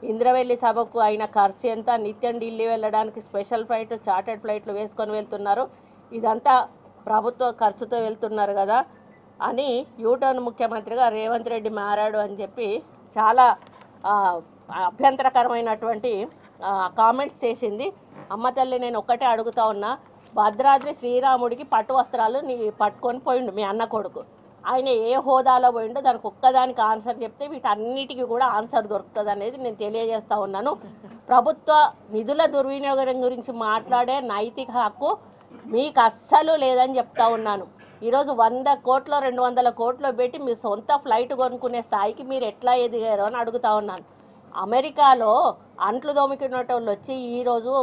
ఇంద్రవెల్లి సభకు అయిన ఖర్చు ఎంత, నిత్యం ఢిల్లీ వెళ్ళడానికి స్పెషల్ ఫ్లైట్, చార్టర్డ్ ఫ్లైట్లు వేసుకొని వెళ్తున్నారు, ఇదంతా ప్రభుత్వ ఖర్చుతో వెళ్తున్నారు కదా అని యూటర్న్ ముఖ్యమంత్రిగా రేవంత్ రెడ్డి మారాడు అని చెప్పి చాలా అభ్యంతరకరమైనటువంటి కామెంట్స్ చేసింది. అమ్మ తల్లి, నేను ఒక్కటే అడుగుతా ఉన్నా, భద్రాద్రి శ్రీరాముడికి పట్టు వస్త్రాలు పట్టుకొని పోయిండు మీ అన్న కొడుకు. ఆయన ఏ హోదాలో పోయిండో దానికి ఒక్కదానికి ఆన్సర్ చెప్తే వీటన్నిటికీ కూడా ఆన్సర్ దొరుకుతుంది అనేది నేను తెలియజేస్తూ ఉన్నాను. ప్రభుత్వ నిధుల దుర్వినియోగం గురించి మాట్లాడే నైతిక హక్కు మీకు అస్సలు లేదని చెప్తా ఉన్నాను. ఈరోజు 100 కోట్లు 200 కోట్లు పెట్టి మీ సొంత ఫ్లైట్ కొనుక్కునే స్థాయికి మీరు ఎట్లా ఎదిగారు అని అడుగుతా ఉన్నాను. అమెరికాలో అంట్లు దోమికినటోళ్ళు వచ్చి ఈరోజు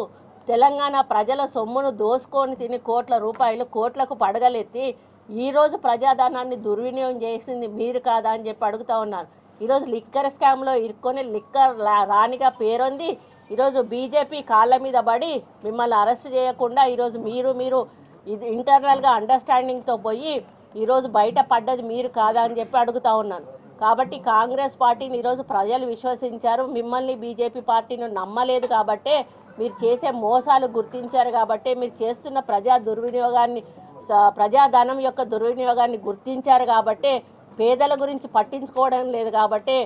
తెలంగాణ ప్రజల సొమ్మును దోసుకొని తిని కోట్ల రూపాయలు కోట్లకు పడగలెత్తి ఈరోజు ప్రజాధనాన్ని దుర్వినియోగం చేసింది మీరు కాదా అని చెప్పి అడుగుతా ఉన్నాను. ఈరోజు లిక్కర్ స్కామ్లో ఇరుక్కొని లిక్కర్ రాణిగా పేరొంది ఈరోజు బీజేపీ కాళ్ళ మీద పడి మిమ్మల్ని అరెస్ట్ చేయకుండా ఈరోజు మీరు ఇది ఇంటర్నల్గా అండర్స్టాండింగ్తో పోయి ఈరోజు బయట పడ్డది మీరు కాదా అని చెప్పి అడుగుతా ఉన్నాను. కాబట్టి కాంగ్రెస్ పార్టీని ఈరోజు ప్రజలు విశ్వసించారు, మిమ్మల్ని బీజేపీ పార్టీని నమ్మలేదు కాబట్టే, మీరు చేసే మోసాలు గుర్తించారు కాబట్టే, మీరు చేస్తున్న ప్రజాధనం యొక్క దుర్వినియోగాన్ని గుర్తించారు కాబట్టే, పేదల గురించి పట్టించుకోవడం లేదు కాబట్టే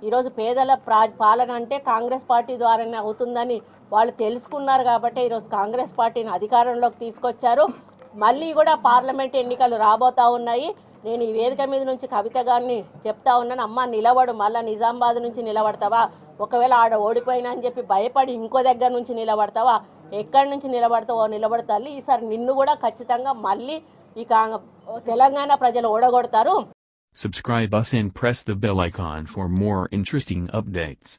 ఈరోజు పేదల పాలన అంటే కాంగ్రెస్ పార్టీ ద్వారానే అవుతుందని వాళ్ళు తెలుసుకున్నారు కాబట్టే ఈరోజు కాంగ్రెస్ పార్టీని అధికారంలోకి తీసుకొచ్చారు. మళ్ళీ కూడా పార్లమెంట్ ఎన్నికలు రాబోతూ ఉన్నాయి. నేను ఈ వేదిక మీద నుంచి కవిత గారిని చెప్తా ఉన్నాను, అమ్మ నిలబడు, మళ్ళీ నిజామాబాద్ నుంచి నిలబడతావా, ఒకవేళ ఆడ ఓడిపోయినా అని చెప్పి భయపడి ఇంకో దగ్గర నుంచి నిలబడతావా, ఎక్కడి నుంచి నిలబడతావో నిలబడతా. ఈసారి నిన్ను కూడా ఖచ్చితంగా మళ్ళీ ఈ తెలంగాణ ప్రజలు ఓడగొడతారు. Subscribe us and press the bell icon for more interesting updates.